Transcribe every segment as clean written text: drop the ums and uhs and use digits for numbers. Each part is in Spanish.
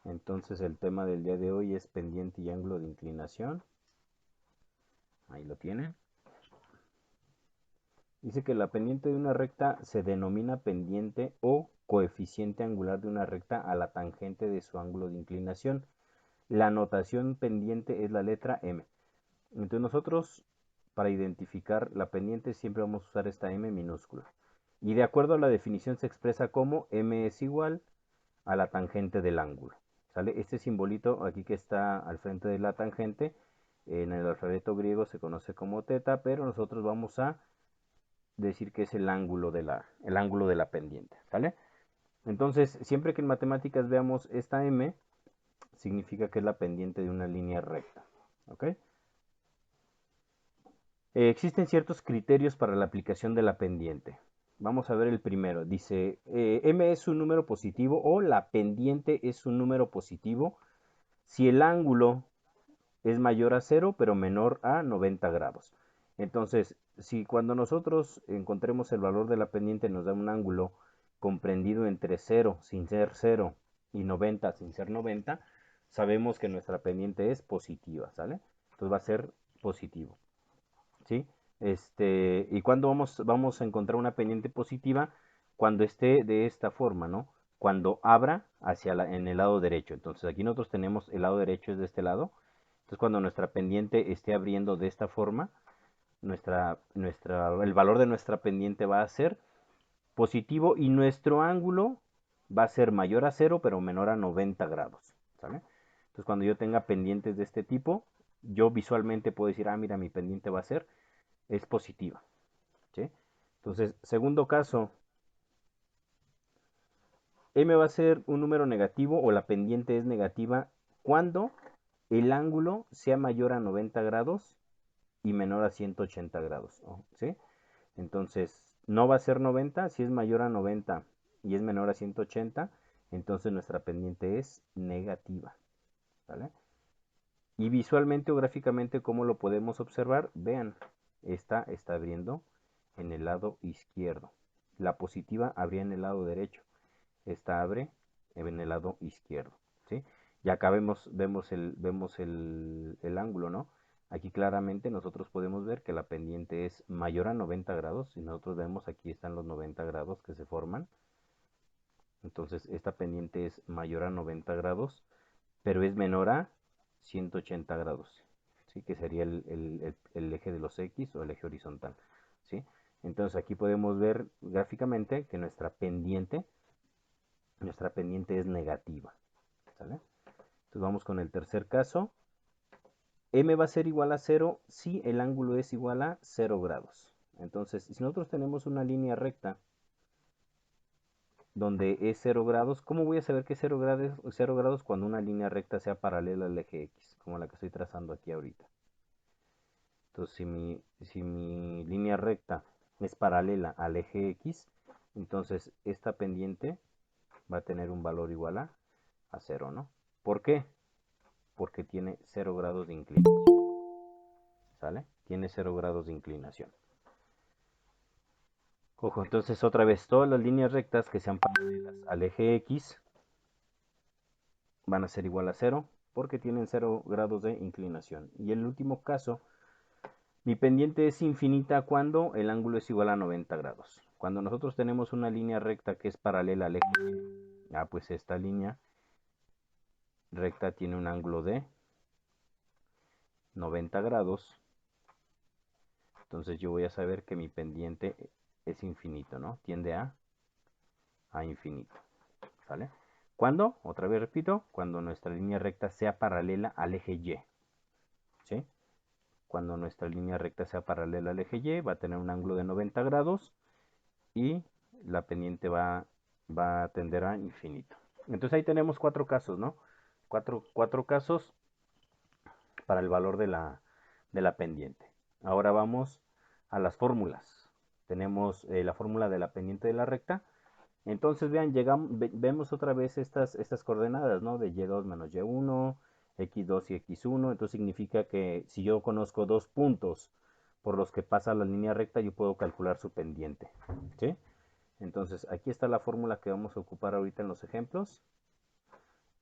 Entonces el tema del día de hoy es pendiente y ángulo de inclinación. Ahí lo tienen. Dice que la pendiente de una recta se denomina pendiente o coeficiente angular de una recta a la tangente de su ángulo de inclinación. La notación pendiente es la letra M. Entonces nosotros, para identificar la pendiente, siempre vamos a usar esta M minúscula. Y de acuerdo a la definición se expresa como M es igual a la tangente del ángulo. ¿Sale? Este simbolito aquí que está al frente de la tangente, en el alfabeto griego se conoce como teta, pero nosotros vamos a decir que es el ángulo de la pendiente. ¿Sale? Entonces, siempre que en matemáticas veamos esta M, significa que es la pendiente de una línea recta. ¿Ok? Existen ciertos criterios para la aplicación de la pendiente. Vamos a ver el primero. Dice, M es un número positivo o la pendiente es un número positivo si el ángulo es mayor a 0 pero menor a 90 grados. Entonces, si cuando nosotros encontremos el valor de la pendiente nos da un ángulo comprendido entre 0 sin ser 0 y 90 sin ser 90, sabemos que nuestra pendiente es positiva, ¿sale? Entonces va a ser positivo. ¿Sí? Y cuando vamos a encontrar una pendiente positiva, cuando esté de esta forma, ¿no? Cuando abra en el lado derecho. Entonces aquí nosotros tenemos el lado derecho es de este lado. Entonces cuando nuestra pendiente esté abriendo de esta forma, el valor de nuestra pendiente va a ser positivo y nuestro ángulo va a ser mayor a 0 pero menor a 90 grados. ¿Sale? Entonces cuando yo tenga pendientes de este tipo, yo visualmente puedo decir, ah, mira, mi pendiente va a ser es positiva. ¿Sí? Entonces, segundo caso, M va a ser un número negativo o la pendiente es negativa cuando el ángulo sea mayor a 90 grados y menor a 180 grados. ¿Sí? Entonces, no va a ser 90, si es mayor a 90 y es menor a 180, entonces nuestra pendiente es negativa. ¿Vale? Y visualmente o gráficamente, ¿cómo lo podemos observar? Vean, esta está abriendo en el lado izquierdo. La positiva abría en el lado derecho. Esta abre en el lado izquierdo. ¿Sí? Y acá vemos el ángulo, ¿no? Aquí claramente nosotros podemos ver que la pendiente es mayor a 90 grados. Y nosotros vemos aquí están los 90 grados que se forman. Entonces esta pendiente es mayor a 90 grados, pero es menor a 180 grados, ¿sí? Que sería el eje de los X o el eje horizontal. ¿Sí? Entonces aquí podemos ver gráficamente que nuestra pendiente es negativa. ¿Sale? Entonces vamos con el tercer caso. M va a ser igual a 0 si el ángulo es igual a 0 grados. Entonces, si nosotros tenemos una línea recta donde es 0 grados, ¿cómo voy a saber que es 0 grados cuando una línea recta sea paralela al eje X, como la que estoy trazando aquí ahorita? Entonces, si mi línea recta es paralela al eje X, entonces esta pendiente va a tener un valor igual a 0, ¿no? ¿Por qué? Porque tiene 0 grados de inclinación. ¿Sale? Tiene 0 grados de inclinación. Ojo, entonces otra vez, todas las líneas rectas que sean paralelas al eje X van a ser igual a 0 porque tienen 0 grados de inclinación. Y el último caso, mi pendiente es infinita cuando el ángulo es igual a 90 grados. Cuando nosotros tenemos una línea recta que es paralela al eje Y, pues esta línea recta tiene un ángulo de 90 grados. Entonces yo voy a saber que mi pendiente es infinito, ¿no? Tiende a infinito. ¿Sale? ¿Cuándo? Otra vez repito, cuando nuestra línea recta sea paralela al eje Y. ¿Sí? Cuando nuestra línea recta sea paralela al eje Y, va a tener un ángulo de 90 grados y la pendiente va a tender a infinito. Entonces ahí tenemos 4 casos, ¿no? Cuatro casos para el valor de la pendiente. Ahora vamos a las fórmulas. Tenemos la fórmula de la pendiente de la recta. Entonces, vean, vemos otra vez estas coordenadas, ¿no? De y2 menos y1, x2 y x1. Entonces significa que si yo conozco dos puntos por los que pasa la línea recta, yo puedo calcular su pendiente. ¿Sí? Entonces, aquí está la fórmula que vamos a ocupar ahorita en los ejemplos.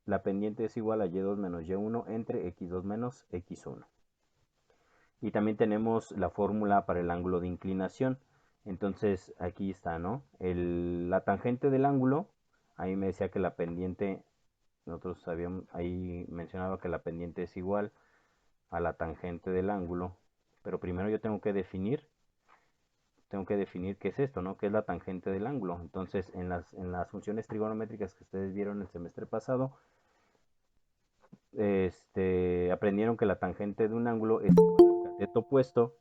la pendiente es igual a y2 menos y1 entre x2 menos x1. Y también tenemos la fórmula para el ángulo de inclinación. Entonces aquí está, ¿no? La tangente del ángulo, ahí me decía que la pendiente, nosotros sabíamos, ahí mencionaba que la pendiente es igual a la tangente del ángulo. Pero primero yo tengo que definir qué es esto, ¿no? ¿Qué es la tangente del ángulo? Entonces, en las funciones trigonométricas que ustedes vieron el semestre pasado, aprendieron que la tangente de un ángulo es igual al cateto opuesto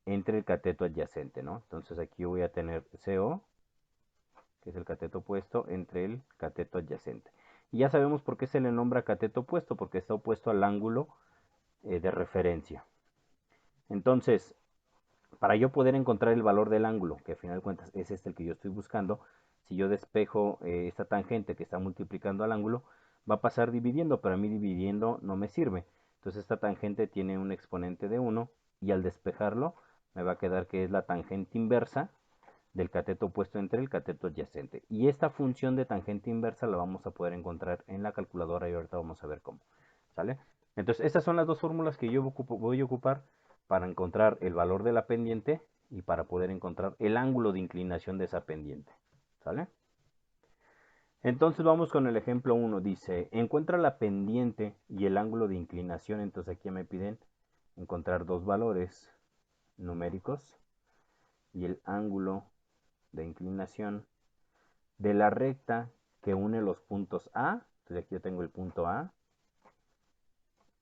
entre el cateto adyacente, ¿no? Entonces aquí voy a tener CO, que es el cateto opuesto, entre el cateto adyacente. Y ya sabemos por qué se le nombra cateto opuesto, porque está opuesto al ángulo de referencia. Entonces, para yo poder encontrar el valor del ángulo, que al final de cuentas es el que yo estoy buscando, si yo despejo esta tangente que está multiplicando al ángulo, va a pasar dividiendo, pero a mí dividiendo no me sirve. Entonces esta tangente tiene un exponente de 1 y al despejarlo me va a quedar que es la tangente inversa del cateto opuesto entre el cateto adyacente. Y esta función de tangente inversa la vamos a poder encontrar en la calculadora y ahorita vamos a ver cómo. ¿Sale? Entonces estas son las dos fórmulas que yo voy a ocupar para encontrar el valor de la pendiente y para poder encontrar el ángulo de inclinación de esa pendiente. ¿Sale? Entonces vamos con el ejemplo 1. Dice, encuentra la pendiente y el ángulo de inclinación. Entonces aquí me piden encontrar dos valores numéricos y el ángulo de inclinación de la recta que une los puntos A. Entonces aquí yo tengo el punto A,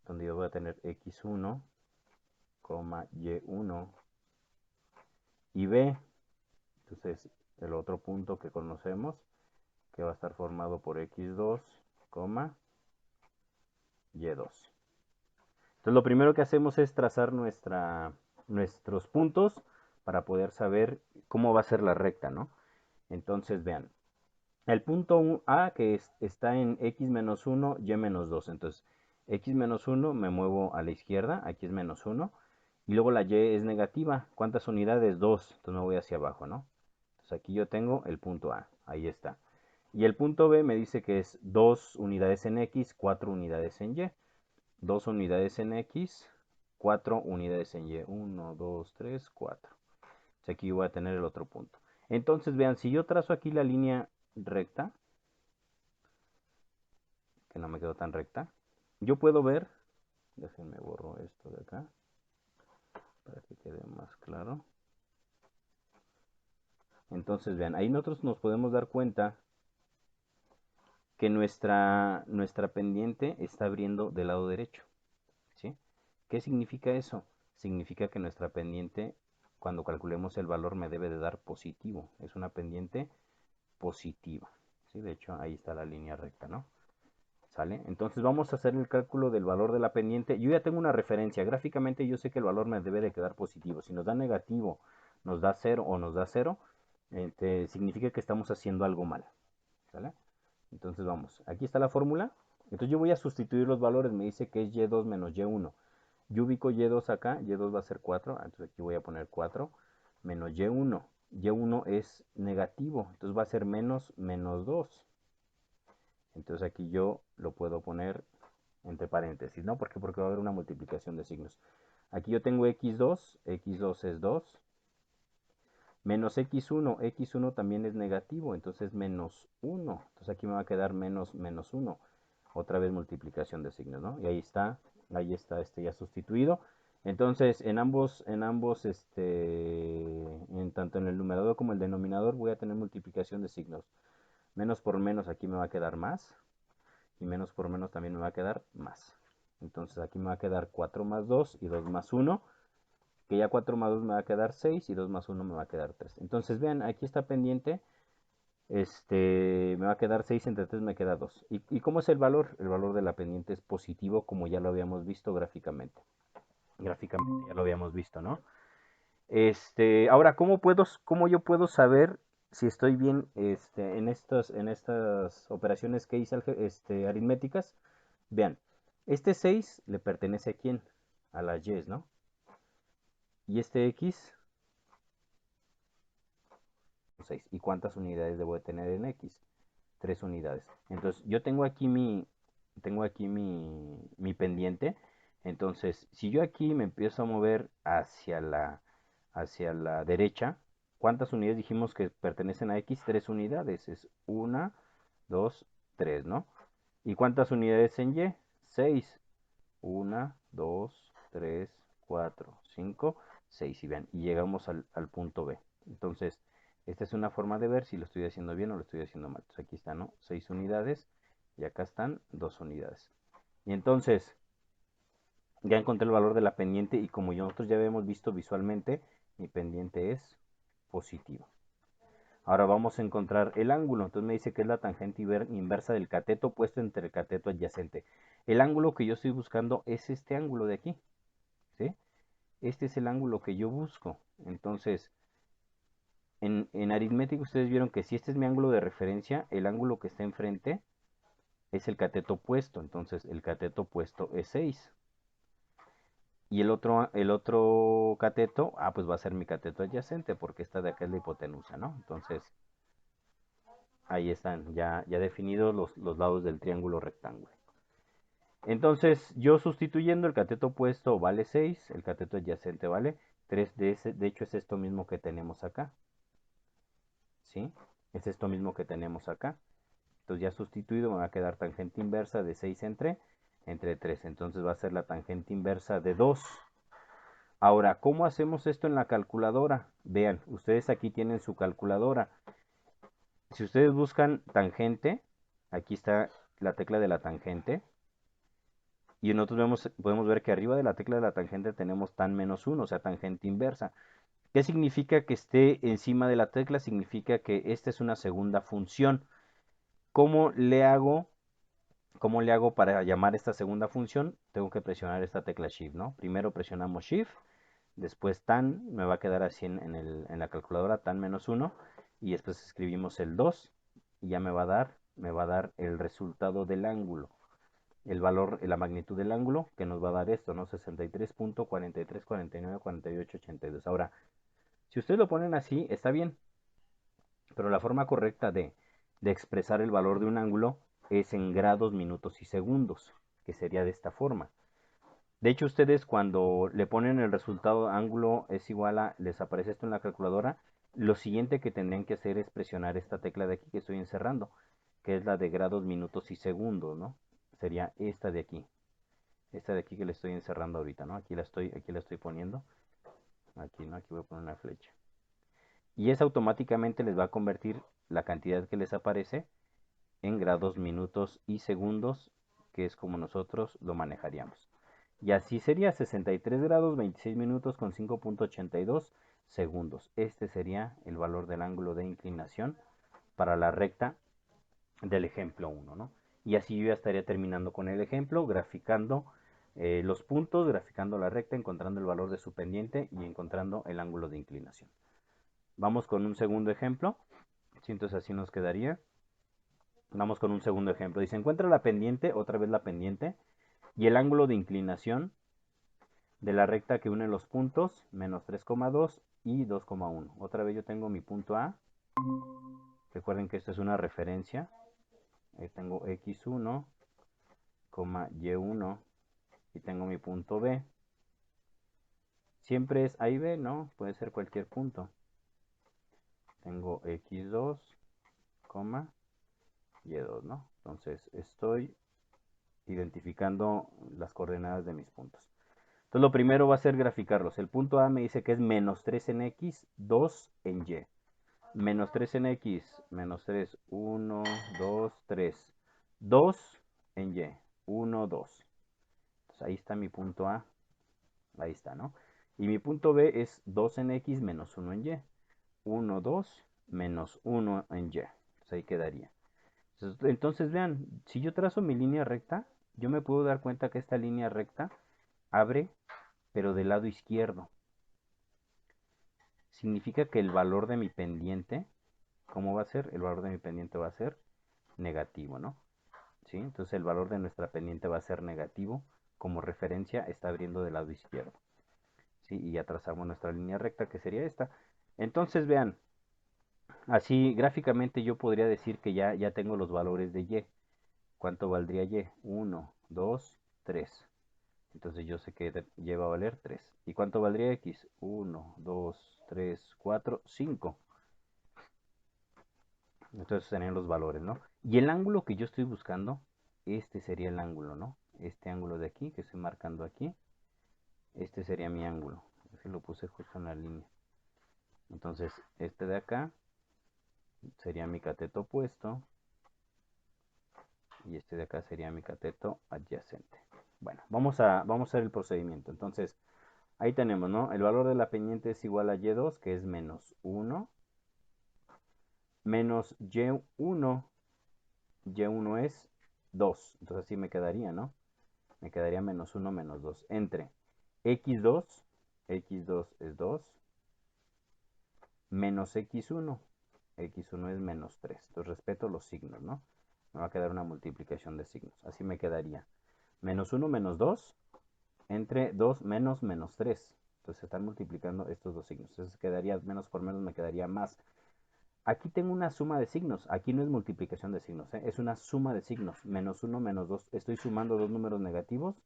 donde yo voy a tener x1, y1 y B. Entonces el otro punto que conocemos, que va a estar formado por x2, y2. Entonces lo primero que hacemos es trazar nuestros puntos para poder saber cómo va a ser la recta, ¿no? Entonces vean, el punto A que está en x menos 1, y menos 2. Entonces x menos 1 me muevo a la izquierda, aquí es menos 1. Y luego la y es negativa. ¿Cuántas unidades? 2. Entonces me voy hacia abajo, ¿no? Entonces aquí yo tengo el punto A, ahí está. Y el punto B me dice que es 2 unidades en x, 4 unidades en y. 2 unidades en x, 4 unidades en y. 1, 2, 3, 4. Entonces aquí voy a tener el otro punto. Entonces vean, si yo trazo aquí la línea recta, que no me quedó tan recta, yo puedo ver, déjenme borro esto de acá, para que quede más claro. Entonces vean, ahí nosotros nos podemos dar cuenta que nuestra pendiente está abriendo del lado derecho, ¿sí? ¿Qué significa eso? Significa que nuestra pendiente, cuando calculemos el valor, me debe de dar positivo. Es una pendiente positiva, ¿sí? De hecho, ahí está la línea recta, ¿no? ¿Sale? Entonces vamos a hacer el cálculo del valor de la pendiente. Yo ya tengo una referencia. Gráficamente yo sé que el valor me debe de quedar positivo. Si nos da negativo, nos da 0 o nos da 0, significa que estamos haciendo algo mal. ¿Sale? Entonces vamos. Aquí está la fórmula. Entonces yo voy a sustituir los valores. Me dice que es y2 menos y1. Yo ubico y2 acá. Y2 va a ser 4. Entonces aquí voy a poner 4 menos y1. Y1 es negativo. Entonces va a ser menos 2. Entonces aquí yo lo puedo poner entre paréntesis, ¿no? ¿Por qué? Porque va a haber una multiplicación de signos. Aquí yo tengo x2, x2 es 2, menos x1, x1 también es negativo, entonces menos 1. Entonces aquí me va a quedar menos 1. Otra vez multiplicación de signos, ¿no? Y ahí está ya sustituido. Entonces, tanto en el numerador como el denominador, voy a tener multiplicación de signos. Menos por menos aquí me va a quedar más. Y menos por menos también me va a quedar más. Entonces aquí me va a quedar 4 más 2 y 2 más 1. Que ya 4 más 2 me va a quedar 6 y 2 más 1 me va a quedar 3. Entonces vean, aquí está pendiente. Me va a quedar 6 entre 3 me queda 2. ¿Y cómo es el valor? El valor de la pendiente es positivo, como ya lo habíamos visto gráficamente. Gráficamente ya lo habíamos visto, ¿no? Ahora, ¿cómo yo puedo saber si estoy bien en estas operaciones que hice aritméticas? Vean, este 6 le pertenece a quién? A las y, ¿no? Y este x, 6. ¿Y cuántas unidades debo de tener en x? 3 unidades. Entonces, yo tengo aquí mi pendiente. Entonces, si yo aquí me empiezo a mover hacia la derecha, ¿cuántas unidades dijimos que pertenecen a X? 3 unidades. Es una, 2, 3, ¿no? ¿Y cuántas unidades en Y? 6. Una, 2, 3, 4, 5, 6. Y vean, y llegamos al punto B. Entonces, esta es una forma de ver si lo estoy haciendo bien o lo estoy haciendo mal. Entonces, aquí están, ¿no? 6 unidades y acá están 2 unidades. Y entonces, ya encontré el valor de la pendiente y como nosotros ya habíamos visto visualmente, mi pendiente es positiva. Ahora vamos a encontrar el ángulo. Entonces me dice que es la tangente inversa del cateto puesto entre el cateto adyacente. El ángulo que yo estoy buscando es este ángulo de aquí. ¿Sí? Este es el ángulo que yo busco. Entonces, en aritmética ustedes vieron que si este es mi ángulo de referencia, el ángulo que está enfrente es el cateto opuesto. Entonces, el cateto opuesto es 6. Y el otro cateto, pues va a ser mi cateto adyacente, porque esta de acá es la hipotenusa, ¿no? Entonces, ahí están, ya definidos los lados del triángulo rectángulo. Entonces, yo sustituyendo el cateto opuesto vale 6, el cateto adyacente vale 3, de hecho es esto mismo que tenemos acá. ¿Sí? Es esto mismo que tenemos acá. Entonces ya sustituido me va a quedar tangente inversa de 6 entre 3. Entonces va a ser la tangente inversa de 2. Ahora, ¿cómo hacemos esto en la calculadora? Vean, ustedes aquí tienen su calculadora. Si ustedes buscan tangente, aquí está la tecla de la tangente. Y nosotros podemos ver que arriba de la tecla de la tangente tenemos tan menos 1, o sea, tangente inversa. ¿Qué significa que esté encima de la tecla? Significa que esta es una segunda función. ¿Cómo le hago para llamar esta segunda función? Tengo que presionar esta tecla Shift, ¿no? Primero presionamos Shift, después tan, me va a quedar así en la calculadora, tan menos 1, y después escribimos el 2, y ya me va a dar el resultado del ángulo, el valor, la magnitud del ángulo, que nos va a dar esto, ¿no? 63.43494882. Ahora, si ustedes lo ponen así, está bien, pero la forma correcta de expresar el valor de un ángulo es en grados, minutos y segundos, que sería de esta forma. De hecho, ustedes cuando le ponen el resultado ángulo es igual a, les aparece esto en la calculadora, lo siguiente que tendrían que hacer es presionar esta tecla de aquí que estoy encerrando, que es la de grados, minutos y segundos, ¿no? Sería esta de aquí. Esta de aquí que le estoy encerrando ahorita, ¿no? Aquí la estoy poniendo. Aquí, ¿no? Aquí voy a poner una flecha. Y esa automáticamente les va a convertir la cantidad que les aparece en grados, minutos y segundos, que es como nosotros lo manejaríamos. Y así sería 63 grados, 26 minutos con 5.82 segundos. Este sería el valor del ángulo de inclinación para la recta del ejemplo 1, ¿no? Y así yo ya estaría terminando con el ejemplo, graficando los puntos, graficando la recta, encontrando el valor de su pendiente y encontrando el ángulo de inclinación. Vamos con un segundo ejemplo. Entonces así nos quedaría. Vamos con un segundo ejemplo. Dice, encuentra la pendiente, otra vez la pendiente, y el ángulo de inclinación de la recta que une los puntos, menos 3,2 y 2,1. Otra vez yo tengo mi punto A. Recuerden que esta es una referencia. Ahí tengo X1, Y1 y tengo mi punto B. Siempre es A y B, ¿no? Puede ser cualquier punto. Tengo X2, Y2, ¿no? Entonces estoy identificando las coordenadas de mis puntos. Entonces lo primero va a ser graficarlos. El punto A me dice que es menos 3 en X, 2 en Y. Menos 3 en X, menos 3, 1, 2, 3. 2 en Y, 1, 2. Entonces ahí está mi punto A. Ahí está, ¿no? Y mi punto B es 2 en X menos 1 en Y. 1, 2, menos 1 en Y. Entonces ahí quedaría. Entonces vean, si yo trazo mi línea recta, yo me puedo dar cuenta que esta línea recta abre, pero del lado izquierdo. Significa que el valor de mi pendiente, ¿cómo va a ser? El valor de mi pendiente va a ser negativo, ¿no? ¿Sí? Entonces el valor de nuestra pendiente va a ser negativo. Como referencia está abriendo del lado izquierdo. ¿Sí? Y ya trazamos nuestra línea recta, que sería esta. Entonces vean, Así gráficamente yo podría decir que ya tengo los valores de y. ¿Cuánto valdría y? 1, 2, 3. Entonces yo sé que y va a valer 3. ¿Y cuánto valdría x? 1, 2, 3, 4, 5. Entonces serían los valores, ¿no? Y el ángulo que yo estoy buscando, este sería el ángulo, ¿no? Este ángulo de aquí, que estoy marcando aquí, este sería mi ángulo. Ese lo puse justo en la línea. Entonces, este de acá sería mi cateto opuesto y este de acá sería mi cateto adyacente. Bueno, vamos a hacer el procedimiento. Entonces, ahí tenemos, ¿no? El valor de la pendiente es igual a y2, que es menos 1, menos y1. Y1 es 2. Entonces así me quedaría, ¿no? Me quedaría menos 1 menos 2 entre x2, x2 es 2, menos x1, x1 es menos 3. Entonces respeto los signos, ¿no? Me va a quedar una multiplicación de signos. Así me quedaría menos 1 menos 2 entre 2 menos menos 3. Entonces se están multiplicando estos dos signos. Entonces quedaría menos por menos, me quedaría más. Aquí tengo una suma de signos. Aquí no es multiplicación de signos, ¿eh? Es una suma de signos. Menos 1 menos 2. Estoy sumando dos números negativos.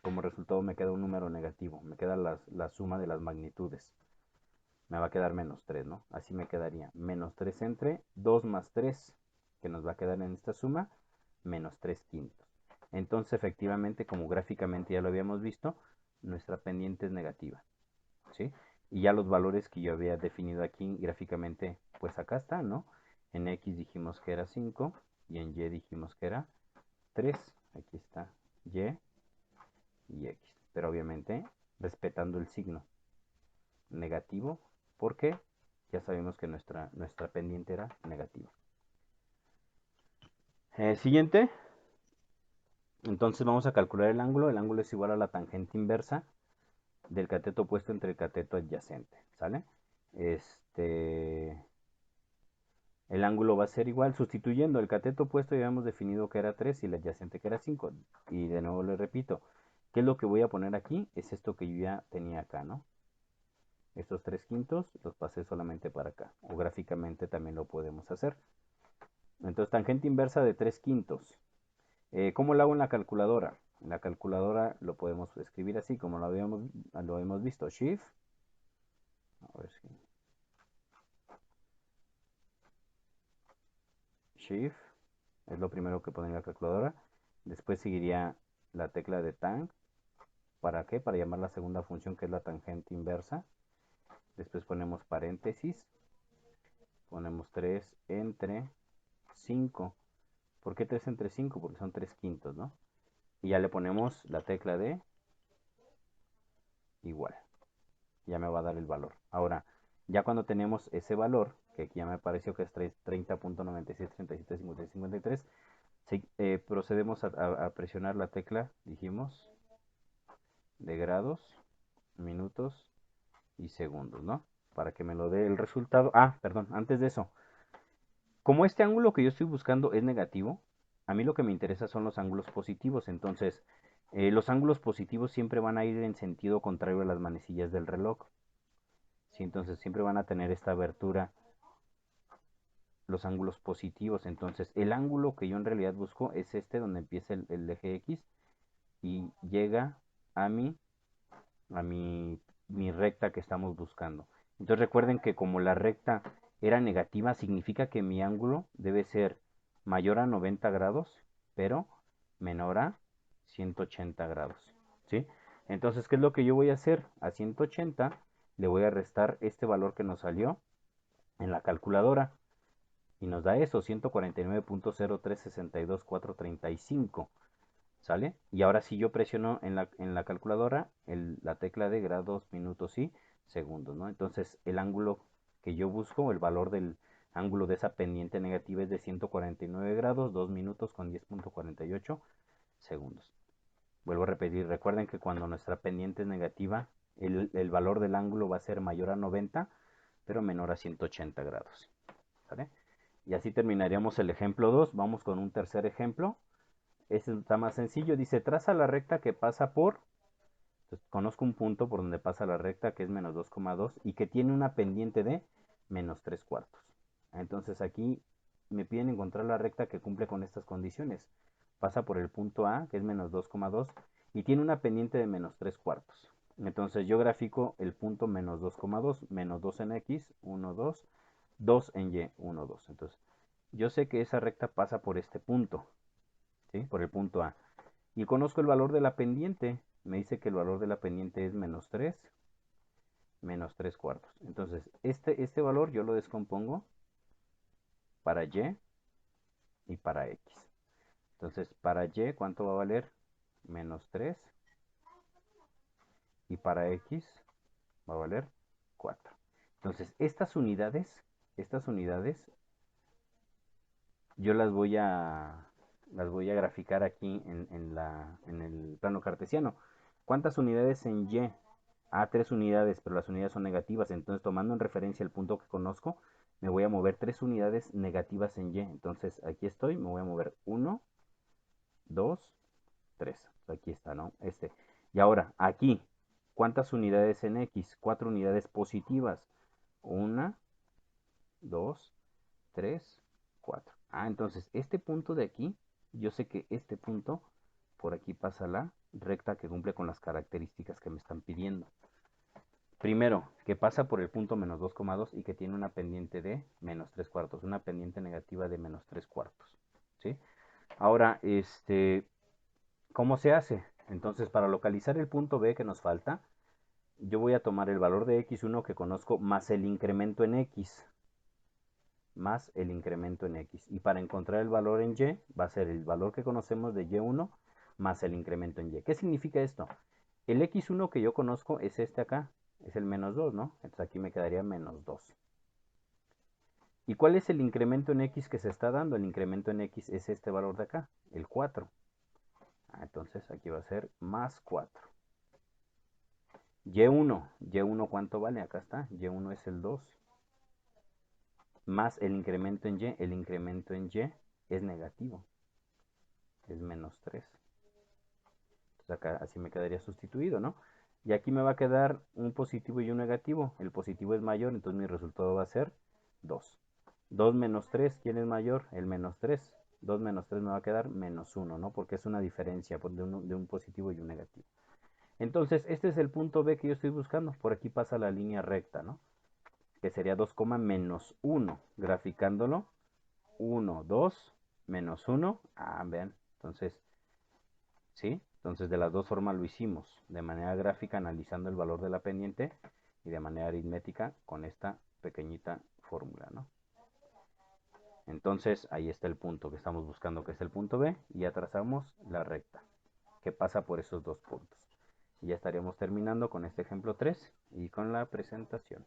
Como resultado me queda un número negativo. Me queda la suma de las magnitudes. Me va a quedar menos 3, ¿no? Así me quedaría. Menos 3 entre 2 más 3, que nos va a quedar en esta suma, menos 3 quintos. Entonces, efectivamente, como gráficamente ya lo habíamos visto, nuestra pendiente es negativa, ¿sí? Y ya los valores que yo había definido aquí gráficamente, pues acá están, ¿no? En X dijimos que era 5 y en Y dijimos que era 3. Aquí está Y X. Pero obviamente respetando el signo negativo, porque ya sabemos que nuestra pendiente era negativa. Siguiente. Entonces vamos a calcular el ángulo. El ángulo es igual a la tangente inversa del cateto opuesto entre el cateto adyacente, ¿sale? El ángulo va a ser igual, sustituyendo el cateto opuesto ya hemos definido que era 3 y el adyacente que era 5. Y de nuevo le repito, ¿qué es lo que voy a poner aquí? Es esto que yo ya tenía acá, ¿no? Estos 3 quintos los pasé solamente para acá. O gráficamente también lo podemos hacer. Entonces, tangente inversa de 3 quintos. ¿Cómo lo hago en la calculadora? En la calculadora lo podemos escribir así, como lo hemos visto. Shift. A ver si. Shift. Es lo primero que pone en la calculadora. Después seguiría la tecla de tang. ¿Para qué? Para llamar la segunda función, que es la tangente inversa. Después ponemos paréntesis. Ponemos 3 entre 5. ¿Por qué 3 entre 5? Porque son 3 quintos, ¿no? Y ya le ponemos la tecla de igual. Ya me va a dar el valor. Ahora, ya cuando tenemos ese valor, que aquí ya me pareció que es 30.97, 37, 56, 53, procedemos a presionar la tecla, dijimos, de grados, minutos y segundos, ¿no? Para que me lo dé el resultado. Ah, perdón, antes de eso, como este ángulo que yo estoy buscando es negativo, a mí lo que me interesa son los ángulos positivos. Entonces, los ángulos positivos siempre van a ir en sentido contrario a las manecillas del reloj. ¿Sí? Entonces, siempre van a tener esta abertura los ángulos positivos. Entonces, el ángulo que yo en realidad busco es este, donde empieza el eje X y llega a mi recta que estamos buscando. Entonces recuerden que como la recta era negativa, significa que mi ángulo debe ser mayor a 90 grados, pero menor a 180 grados. ¿Sí? Entonces, ¿qué es lo que yo voy a hacer? A 180 le voy a restar este valor que nos salió en la calculadora. Y nos da eso, 149.0362435. ¿Sale? Y ahora si yo presiono en la calculadora la tecla de grados, minutos y segundos, ¿no? Entonces el ángulo que yo busco, el valor del ángulo de esa pendiente negativa es de 149 grados, 2 minutos con 10.48 segundos. Vuelvo a repetir, recuerden que cuando nuestra pendiente es negativa, el valor del ángulo va a ser mayor a 90, pero menor a 180 grados. ¿Sale? Y así terminaríamos el ejemplo 2. Vamos con un tercer ejemplo. Este está más sencillo. Dice, traza la recta que pasa por... Entonces, conozco un punto por donde pasa la recta que es menos 2,2 y que tiene una pendiente de menos 3 cuartos. Entonces aquí me piden encontrar la recta que cumple con estas condiciones. Pasa por el punto A, que es menos 2,2, y tiene una pendiente de menos 3 cuartos. Entonces yo grafico el punto menos 2,2, menos 2 en X, 1, 2, 2 en Y, 1, 2. Entonces yo sé que esa recta pasa por este punto, ¿sí? Por el punto A. Y conozco el valor de la pendiente. Me dice que el valor de la pendiente es menos 3, menos 3 cuartos. Entonces este valor yo lo descompongo para Y y para X. Entonces, para Y, ¿cuánto va a valer? Menos 3. Y para X va a valer 4. Entonces, estas unidades, yo las voy a graficar aquí en el plano cartesiano. ¿Cuántas unidades en Y? Ah, 3 unidades, pero las unidades son negativas. Entonces, tomando en referencia el punto que conozco, me voy a mover 3 unidades negativas en Y. Entonces, aquí estoy, me voy a mover 1, 2, 3. Aquí está, ¿no? Y ahora, aquí, ¿cuántas unidades en X? 4 unidades positivas. 1, 2, 3, 4. Ah, entonces, este punto de aquí, yo sé que este punto, por aquí pasa la recta que cumple con las características que me están pidiendo. Primero, que pasa por el punto menos 2,2 y que tiene una pendiente de menos 3 cuartos, una pendiente negativa de menos 3 cuartos. ¿Sí? Ahora, ¿cómo se hace? Entonces, para localizar el punto B que nos falta, yo voy a tomar el valor de x1 que conozco más el incremento en x. Más el incremento en x. Y para encontrar el valor en y, va a ser el valor que conocemos de y1 más el incremento en y. ¿Qué significa esto? El x1 que yo conozco es este acá, es el menos 2, ¿no? Entonces aquí me quedaría menos 2. ¿Y cuál es el incremento en x que se está dando? El incremento en x es este valor de acá, el 4. Entonces aquí va a ser más 4. Y1 ¿cuánto vale? Acá está, Y1 es el 2. Más el incremento en Y, el incremento en Y es negativo, es menos 3. Entonces acá así me quedaría sustituido, ¿no? Y aquí me va a quedar un positivo y un negativo. El positivo es mayor, entonces mi resultado va a ser 2. 2 menos 3, ¿quién es mayor? El menos 3. 2 menos 3 me va a quedar menos 1, ¿no? Porque es una diferencia de un positivo y un negativo. Entonces, este es el punto B que yo estoy buscando. Por aquí pasa la línea recta, ¿no? Que sería 2, menos 1. Graficándolo, 1, 2, menos 1. Ah, vean. Entonces, ¿sí? Entonces, de las dos formas lo hicimos. De manera gráfica, analizando el valor de la pendiente. Y de manera aritmética, con esta pequeñita fórmula, ¿no? Entonces, ahí está el punto que estamos buscando, que es el punto B. Y ya trazamos la recta, que pasa por esos dos puntos. Y ya estaríamos terminando con este ejemplo 3 y con la presentación.